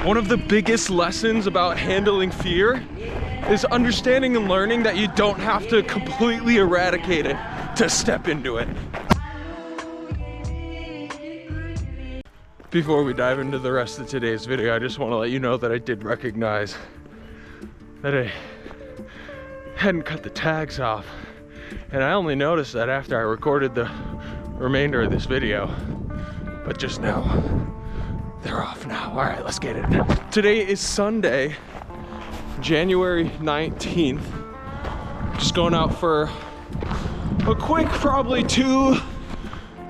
One of the biggest lessons about handling fear is understanding and learning that you don't have to completely eradicate it to step into it. Before we dive into the rest of today's video, I just want to let you know that I did recognize that I hadn't cut the tags off. And I only noticed that after I recorded the remainder of this video. But just now, they're off now. All right, let's get it. Today is Sunday, January 19th. Just going out for a quick, probably two,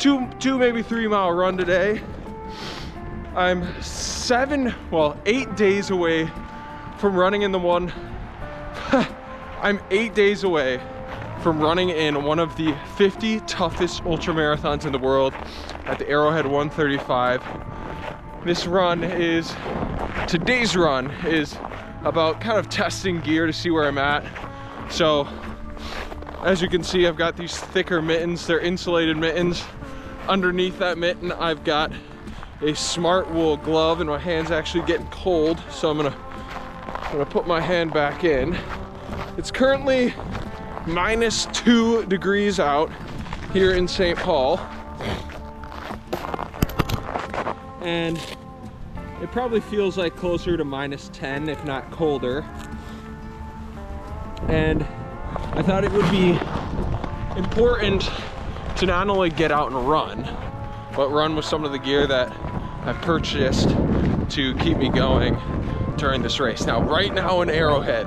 maybe 3 mile run today. I'm 8 days away from running in the one. I'm 8 days away from running in one of the 50 toughest ultra marathons in the world at the Arrowhead 135. Today's run is about kind of testing gear to see where I'm at. So as you can see, I've got these thicker mittens. They're insulated mittens. Underneath that mitten, I've got a smart wool glove, and my hand's actually getting cold, so I'm gonna put my hand back in. It's currently -2 degrees out here in St. Paul, and it probably feels like closer to -10, if not colder. And I thought it would be important to not only get out and run, but run with some of the gear that I've purchased to keep me going during this race. Now, right now in Arrowhead,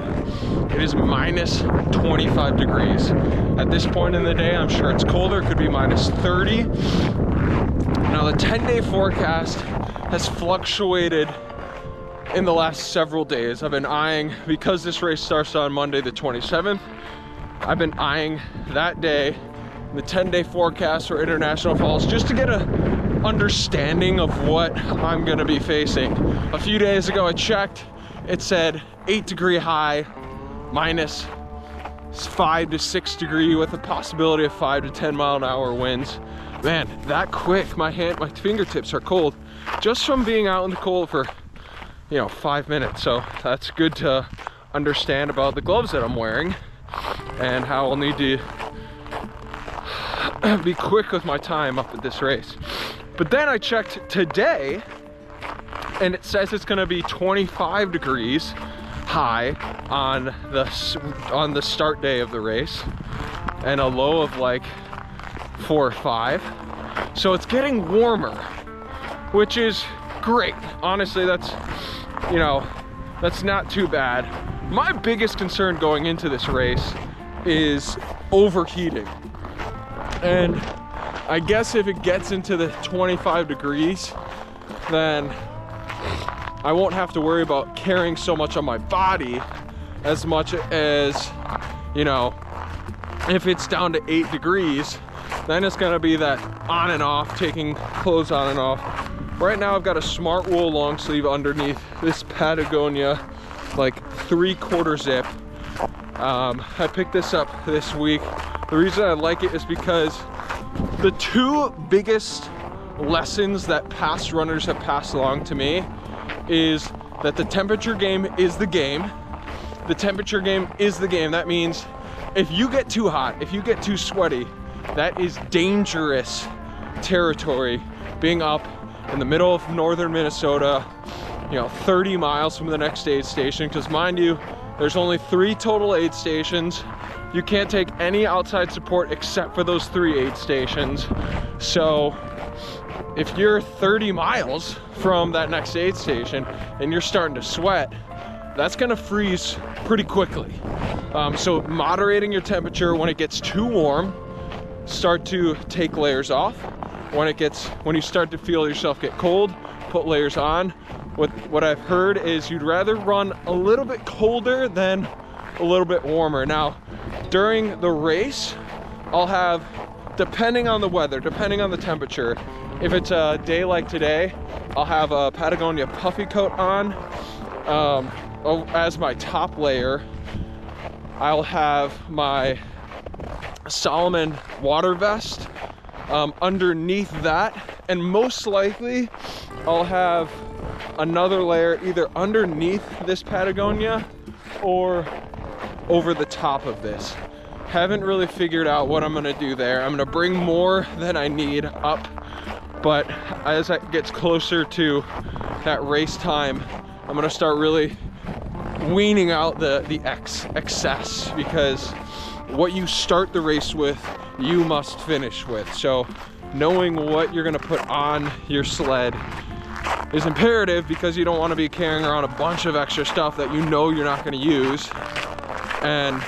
it is -25 degrees. At this point in the day, I'm sure it's colder, it could be -30. Now, the 10-day forecast has fluctuated in the last several days. I've been eyeing, because this race starts on Monday the 27th, I've been eyeing that day, the 10-day forecast for International Falls, just to get a understanding of what I'm gonna be facing. A few days ago I checked, it said 8-degree high, -5 to 6 degree with a possibility of 5 to 10 mile an hour winds. Man, that quick, my fingertips are cold just from being out in the cold for 5 minutes. So that's good to understand about the gloves that I'm wearing and how I'll need to be quick with my time up at this race. But then I checked today, and it says it's gonna be 25 degrees high on the start day of the race, and a low of like 4 or 5. So it's getting warmer, which is great. Honestly, that's not too bad. My biggest concern going into this race is overheating. And I guess if it gets into the 25 degrees, then I won't have to worry about carrying so much on my body as much as, if it's down to 8 degrees, then it's gonna be that on and off, taking clothes on and off. Right now I've got a smart wool long sleeve underneath this Patagonia, like 3/4 zip. I picked this up this week. The reason I like it is because the two biggest lessons that past runners have passed along to me is that the temperature game is the game. The temperature game is the game. That means if you get too hot, if you get too sweaty, that is dangerous territory. Being up in the middle of northern Minnesota, 30 miles from the next aid station, because mind you, there's only 3 total aid stations. You can't take any outside support except for those 3 aid stations. So if you're 30 miles from that next aid station and you're starting to sweat, that's gonna freeze pretty quickly. So moderating your temperature. When it gets too warm, start to take layers off. When you start to feel yourself get cold, put layers on. What I've heard is you'd rather run a little bit colder than a little bit warmer. Now, during the race, I'll have, depending on the weather, depending on the temperature, if it's a day like today, I'll have a Patagonia puffy coat on as my top layer. I'll have my Salomon water vest underneath that, and most likely I'll have another layer either underneath this Patagonia or over the top of this. Haven't really figured out what I'm gonna do there. I'm gonna bring more than I need up, but as it gets closer to that race time, I'm gonna start really weaning out the excess, because what you start the race with, you must finish with. So knowing what you're gonna put on your sled is imperative, because you don't want to be carrying around a bunch of extra stuff that you know you're not going to use. And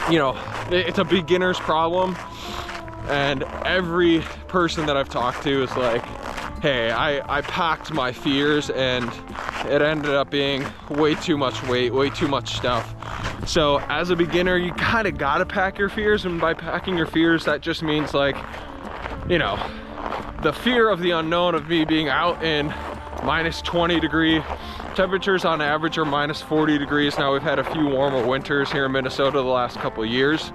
you know, it's a beginner's problem, and every person that I've talked to is like, hey, I packed my fears and it ended up being way too much weight, way too much stuff. So as a beginner, you kind of gotta pack your fears, and by packing your fears, that just means, like, you know, the fear of the unknown, of me being out in minus 20 degree temperatures. On average are minus 40 degrees. Now we've had a few warmer winters here in Minnesota the last couple of years,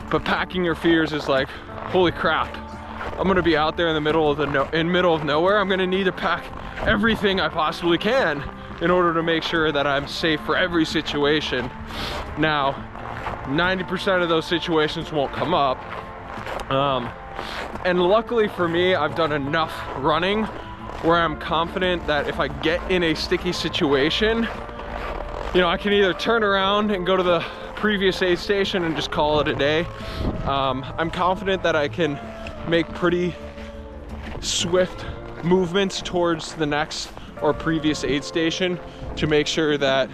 but packing your fears is like, holy crap, I'm gonna be out there in the middle of nowhere. I'm gonna need to pack everything I possibly can in order to make sure that I'm safe for every situation. Now 90% of those situations won't come up, and luckily for me, I've done enough running where I'm confident that if I get in a sticky situation, you know, I can either turn around and go to the previous aid station and just call it a day. I'm confident that I can make pretty swift movements towards the next or previous aid station to make sure that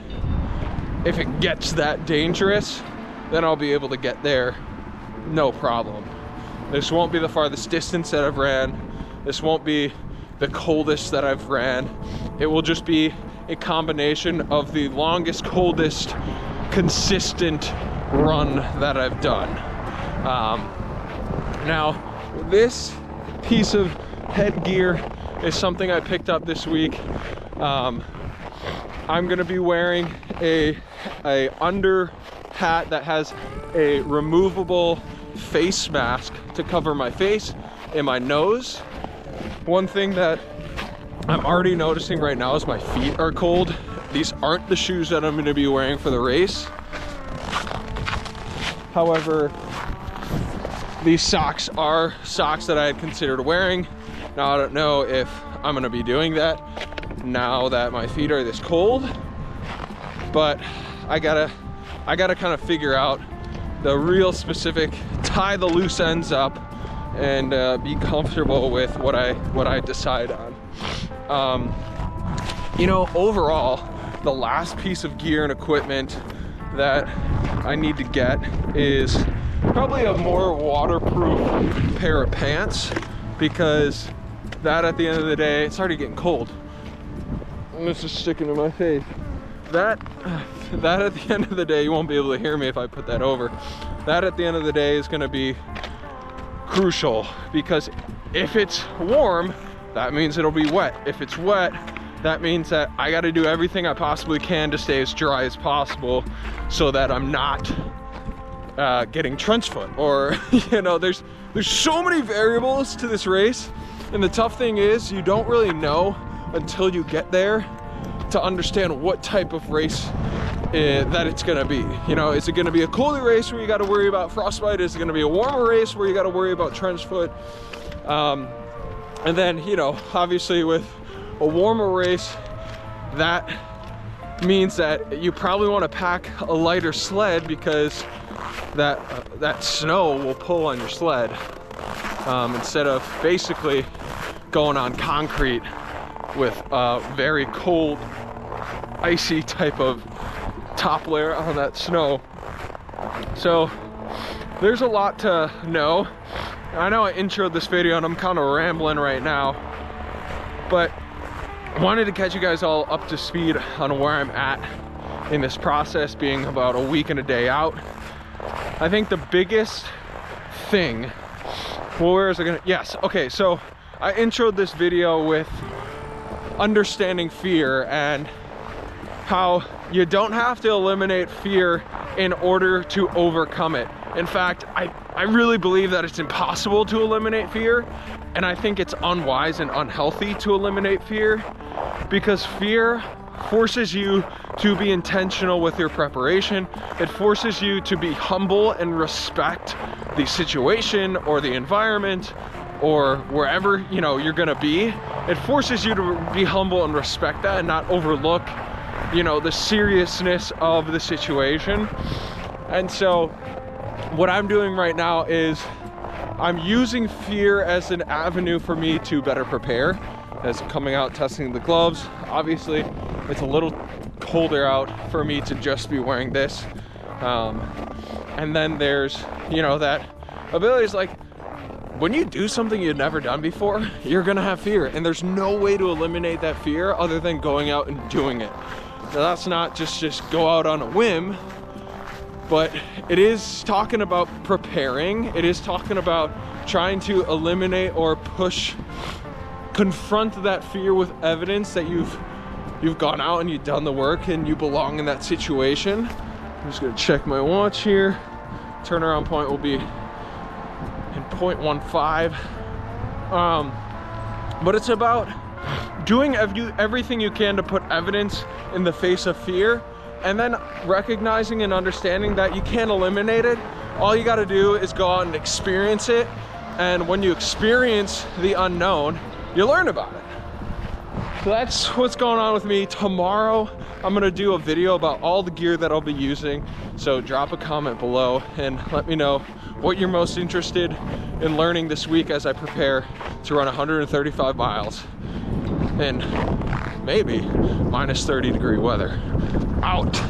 if it gets that dangerous, then I'll be able to get there no problem. This won't be the farthest distance that I've ran. This won't be the coldest that I've ran. It will just be a combination of the longest, coldest, consistent run that I've done. Now, this piece of headgear is something I picked up this week. I'm gonna be wearing a under hat that has a removable face mask to cover my face and my nose. One thing that I'm already noticing right now is my feet are cold. These aren't the shoes that I'm going to be wearing for the race. However, these socks are socks that I had considered wearing. Now I don't know if I'm going to be doing that now that my feet are this cold, but I gotta kind of figure out the real specific, tie the loose ends up, and be comfortable with what I decide on. You know, overall, the last piece of gear and equipment that I need to get is probably a more waterproof pair of pants, because that, at the end of the day, it's already getting cold. And this is sticking to my face. That at the end of the day, you won't be able to hear me if I put that over. That at the end of the day is going to be crucial, because if it's warm, that means it'll be wet. If it's wet, that means that I got to do everything I possibly can to stay as dry as possible, so that I'm not getting trench foot, or you know, there's so many variables to this race, and the tough thing is you don't really know until you get there to understand what type of race that it's gonna be. You know, is it gonna be a colder race where you gotta worry about frostbite? Is it gonna be a warmer race where you gotta worry about trench foot? And then, you know, obviously with a warmer race, that means that you probably want to pack a lighter sled, because that snow will pull on your sled, instead of basically going on concrete with a very cold, icy type of top layer on that snow. So there's a lot to know. I know I introed this video and I'm kind of rambling right now, but I wanted to catch you guys all up to speed on where I'm at in this process, being about a week and a day out. I think the biggest thing, well, where is it gonna, yes, okay, so I introed this video with understanding fear and how you don't have to eliminate fear in order to overcome it. In fact, I really believe that it's impossible to eliminate fear, and I think it's unwise and unhealthy to eliminate fear. because fear forces you to be intentional with your preparation. It forces you to be humble and respect the situation or the environment or wherever, you know, you're gonna be. It forces you to be humble and respect that and not overlook, you know, the seriousness of the situation. And so what I'm doing right now is I'm using fear as an avenue for me to better prepare. As coming out testing the gloves, obviously it's a little colder out for me to just be wearing this. And then there's, you know, that ability is like, when you do something you've never done before, you're gonna have fear, and there's no way to eliminate that fear other than going out and doing it. Now that's not just go out on a whim, but it is talking about preparing. It is talking about trying to eliminate or confront that fear with evidence that you've gone out and you've done the work and you belong in that situation. I'm just gonna check my watch here. Turnaround point will be in 0.15. But it's about doing everything you can to put evidence in the face of fear, and then recognizing and understanding that you can't eliminate it. All you gotta do is go out and experience it. And when you experience the unknown, you learn about it. So that's what's going on with me. Tomorrow, I'm gonna do a video about all the gear that I'll be using. So drop a comment below and let me know what you're most interested in learning this week as I prepare to run 135 miles in maybe -30 degree weather. Out.